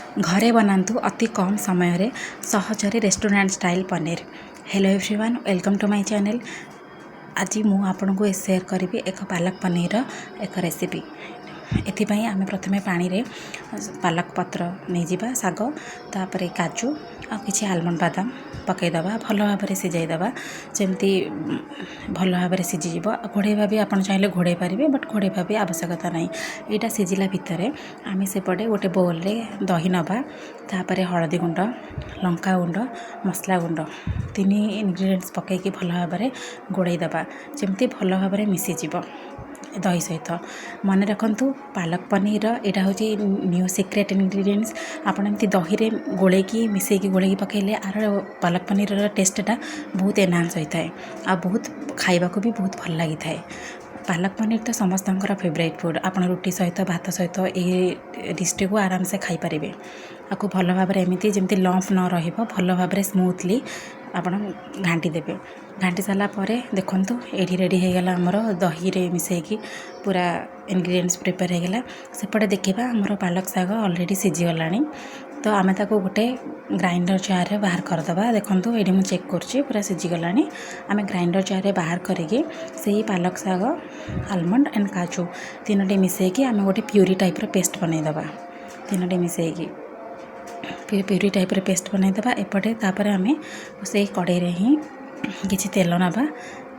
घरे बनातु अति कम समय सहजरे restaurant style paneer. Hello everyone, welcome to my channel. आज मु आपन को शेयर करी एक पालक पनीर एक रेसिपी। एथिपाई आमे प्रथमे पानी रे पालक पत्र नहीं जावा, साग, तापर काजू आ किछि आलमंड बादाम पकईदबा, भल भाव में सिझाईदबा जमती भल भाव में सिझीज। घोड़ेवा भी आप चाहिए घोड़े पारे, बट घोड़ेवा भी आवश्यकता ना। यहाँ सिझिला भितर आम सेपटे गोटे बोल रे दही नवा, तापर हलदी गुंड, लंका गुंड, मसला गुंड 3 इनग्रेडिएंट्स पकईकी भल भाव में गोड़ेदबा जमती भल भाव में मिसीज दही सहित। मन रखु पालक पनीर यहाँ हूँ न्यू सीक्रेट इनग्रेडिएंट्स। आपड़ एमती दही रे गोलेकी मिसेकी गोलेकी पकईले आर पालक पनीर टेस्टा बहुत एनहांस होता है आ बहुत खाइबा को भी बहुत भल लगी था। पालक पनीर तो समस्त फेवरेट फूड। आप रुटी सहित भात सहित ये डिश को आराम से खाई पारे। आपको भल भाव में एमती जमती लंफ न रहिबो भल भाव में स्मूथली आपण घांटी देबे। घांटी सारा पर देखंतु एठी रेडी हो गला हमर दही रे मिसेकी पूरा इनग्रेडिएंट्स प्रिपेयर हो गला। सेपटे देखिबा हमर पालक साग ऑलरेडी सिझी गलानी, तो आमे ताको गोटे ग्राइंडर जार रे बाहर कर दबा। देखंतु एठी मु चेक करछि पूरा सिझी गलानी। आमे ग्राइंडर जार रे बाहर करिके सेही पालक साग, आलमंड एंड काजू तीनोटी मिसेकी आमे गोटे प्यूरी टाइप रो पेस्ट बनै दबा। तीनोटी मिसेकी प्यूरी टाइप रे पेस्ट बनै दबा। एपटे तापर आमे से कड़ाई रे ही किछि तेल नबा।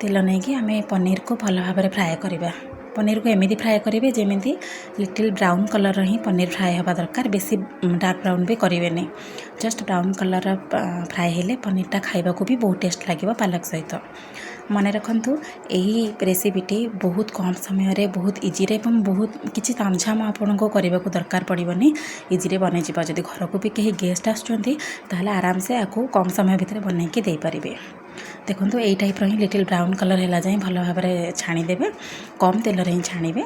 तेल नहीं कि आमे पनीर को भल भाव में फ्राए करवा। पनीर को एमती फ्राए करेंगे जमी लिटिल ब्राउन कलर ही पनीर फ्राए होगा दरकार, बेसी डार्क ब्राउन भी करेंगे। जस्ट ब्राउन कलर फ्राए हेले पनीरटा खाइबा को भी बहुत टेस्ट लगे पालक सहित। मन रखु यही रेसिपीटी बहुत कम समय रे बहुत इजी रे बहुत किसी तामझाम आपन को करने को दरकार पड़ोनी। इजी रे बन जब घर को भी कहीं गेस्ट आसुँच आराम से आपको कम समय भितर बनईकी दे पारे। देखो यही टाइप रही लिटिल ब्राउन कलर है जाए भल भाव में छाणीदे। कम तेल ही छाणीबे,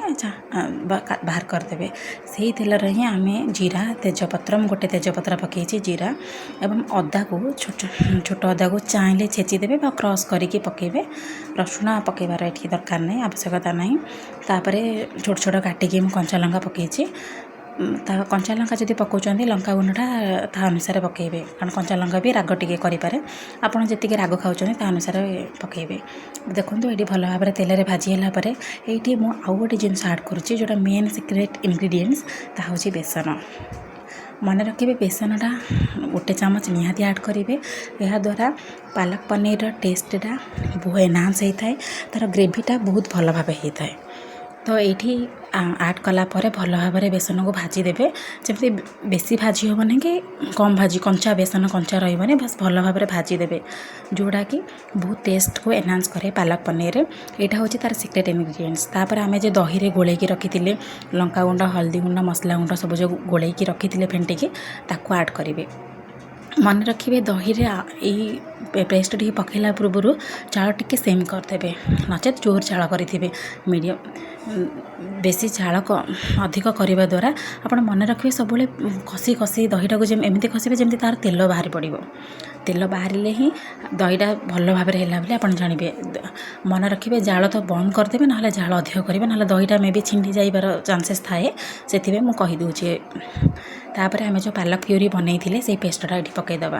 बाहर करदे। से तेल ही आम जीरा, तेजपत्र, गोटे तेजपत्र पकई जीरा एवं अदा को छोट अदा को चाहिले छेचीदेवे क्रश करके पकेबे। रसुण पकेबार ये दरकार नहीं, आवश्यकता नहीं। तापर छोट छोट काटिकी कंचा लंका पकई। कंचा लंका जब पकाउं लंका गुंडा ता अनुसार पकेबे, कारण कंचा लंका भी राग टिके करें। आपड़ जी राग खाऊँ ता अनुसार पकेबे। देखो ये भल भाव में तेल रे भाजी है। ये मुझे आउ गोटे जिनस आड करुँची जोटा मेन सीक्रेट इनग्रेडिएंट्स ता हूँ बेसन। मन रखिए बेसनटा गोटे चामच निहाती आड करेंगे। यह द्वारा पालक पनीर टेस्टा बहुत एनहांस होता है, तार ग्रेवीटा बहुत भल भाव होता है। तो ये आड कलापर भल भाव में बेसन को भाजी देवे। जमी बेसी भाजी हेनी कि कम भाजी, कंचा बेसन कंचा रही बस भल भाव में भाजी देवे, जोड़ा कि बहुत टेस्ट को एनहांस करे पालक पनीर। यहाँ हूँ तार सीक्रेट इनग्रेडिएंट्स। तापर आमे जो दही रे गोलेकी रखी लंका गुंड, हल्दी गुंड, मसला गुंड सब जो गोलेकी रखी फेंटिकी ताको आड करेंगे। मन रखिए दही रे पेस्ट टी पकेला पूर्व चाउल टिके सेम करदे, नचेत जोर चाउल करेंगे। मीडियम बेसी चाउल अधिक करने द्वारा आपड़ मन रखिए सब कषि कषि दहीटा को एमती कषिबे जमी तार तेल बाहरी पड़ो। तेल बाहर ही दहीटा भल भाव में है आप जानवे। मन रखिए जाल तो बंद करदे, ना जाल अधिक करेंगे, ना दहीटा मे भी छिंडी जाइबार चांसेस थाए। से मुझे कहीदे। तापर आम जो पालक प्यूरी बनई से पेस्टटा ये पकईदबा।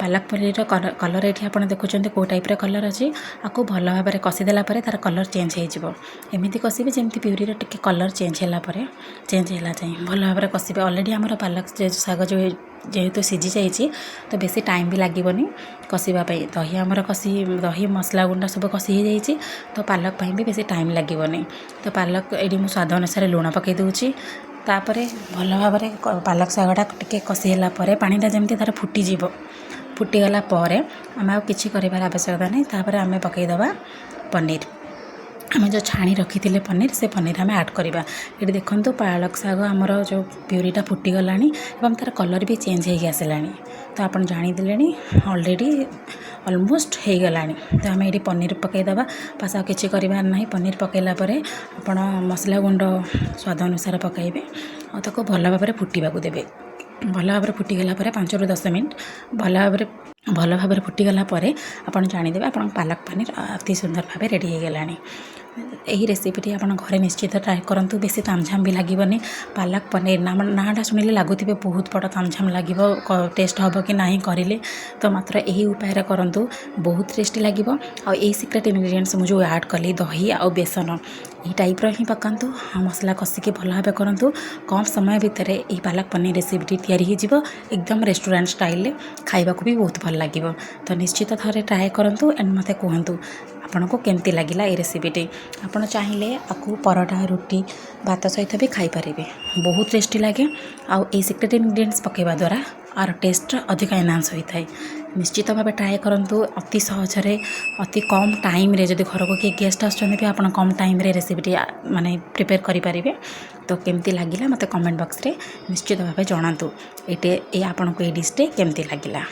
पालक पनीर कलर ये आप देखुं कौ टाइप कलर अच्छी। आपको भल भाव में कषिदेला तार कलर चेंज होमती कषिबे जमी प्यूरी टिके कलर चेंज है जाए भल भाव में कषिबे। ऑलरेडी आमर पालक साग जो जेहेतु सिझी जाइए तो बेसी टाइम भी लगेनि कषापी। दही आमर दही मसला गुंडा सब कषि हो जाइए, तो पालक भी बेसी टाइम लगेनि। तो पालक ये मुझे स्वाद अनुसार लुण पकई दूची। तापर भल भाव में पालक सागटा टिके कषिला पानीटा जमी तार फुटीज। फुटीगला आम आ कि कर आवश्यकता नहीं। तापर आम पकईदबा पनीर। आम जो छाणी रखी थे पनीर, से पनीर आम ऐड करवा। ये देखो पालक साग आमर जो प्यूरीटा फुटीगला तार कलर भी चेंज हो आसला। तो आप जानीदे ऑलरेडी ऑलमोस्ट हो गला। तो आम ये पनीर पकईदबा। पास किसी करार ना, पनीर पकईला आप मसला गुंड स्वाद अनुसार पकईबे और ताको भल भाव में फुटवाक देवे। भल भाव में फुटीगला 5 ରୁ 10 मिनट भल भाव में ଭଲ ଭାବରେ ଫୁଟିଗଲା ପରେ ଆପଣ ଜାଣିଦେବେ ଆପଣଙ୍କ ପାଲକ ପନିର ଅତି ସୁନ୍ଦର ଭାବେ ରେଡ଼ି ହୋଇଗଲାଣି। ଏହି ରେସିପିଟି ଆପଣ ଘରେ ନିଶ୍ଚିତ ଟ୍ରାଏ କରନ୍ତୁ। ବେଶୀ ତାମଝାମ ବି ଲାଗିବନି। ପାଲକ ପନିର ନାଁଟା ଶୁଣିଲେ ଲାଗୁଥିବେ ବହୁତ ବଡ଼ ତାମଝାମ ଲାଗିବ, ଟେଷ୍ଟ ହେବ କି ନାହିଁ କରିଲେ, ତ ମାତ୍ର ଏହି ଉପାୟରେ କରନ୍ତୁ, ବହୁତ ଟେଷ୍ଟି ଲାଗିବ। ଆଉ ଏହି ସିକ୍ରେଟ୍ ଇନଗ୍ରିଡ଼ିଏଣ୍ଟସ୍ ମୁଁ ଯେଉଁ ଆଡ଼୍ କଲି ଦହି ଆଉ ବେସନ, ଏହି ଟାଇପ୍ର ହିଁ ପକାନ୍ତୁ। ଆଉ ମସଲା କଷିକି ଭଲ ଭାବେ କରନ୍ତୁ। କମ୍ ସମୟ ଭିତରେ ଏହି ପାଲକ ପନିର ରେସିପିଟି ତିଆରି ହୋଇଯିବ ଏକଦମ ରେଷ୍ଟୁରାଣ୍ଟ ଷ୍ଟାଇଲରେ। ଖାଇବାକୁ ବି ବହୁତ ଭଲ ଲାଗିବ। ତ ନିଶ୍ଚିତ ଥରେ ଟ୍ରାଏ କରନ୍ତୁ ଆଣ୍ଡ ମୋତେ କୁହନ୍ତୁ ଆପଣଙ୍କୁ କେମିତି ଲାଗିଲା এই ରେସିପିଟି। ଆପଣ ଚାହିଁଲେ ଆକୁ ପରଟା, ରୁଟି, ଭାତ ସହିତ ବି ଖାଇପାରିବେ। ବହୁତ ଟେଷ୍ଟି ଲାଗେ। ଆଉ এই ସିକ୍ରେଟ୍ ଇନଗ୍ରିଡ଼ିଏଣ୍ଟସ୍ ପକାଇବା ଦ୍ୱାରା ଆର ଟେଷ୍ଟ ଅଧିକ ଏନହାନ୍ସ ହୋଇଥାଏ। ନିଶ୍ଚିତ ଭାବେ ଟ୍ରାଏ କରନ୍ତୁ। ଅତି ସହଜରେ ଅତି କମ୍ ଟାଇମ୍ରେ, ଯଦି ଘରକୁ କିଏ ଗେଷ୍ଟ ଆସୁଛନ୍ତି ବି ଆପଣ କମ୍ ଟାଇମ୍ରେ ରେସିପିଟି ମାନେ ପ୍ରିପେୟାର କରିପାରିବେ। ତ କେମିତି ଲାଗିଲା ମୋତେ କମେଣ୍ଟ ବକ୍ସରେ ନିଶ୍ଚିତ ଭାବେ ଜଣାନ୍ତୁ। ଆପଣଙ୍କୁ এই ଡିଶ୍ଟି କେମିତି ଲାଗିଲା।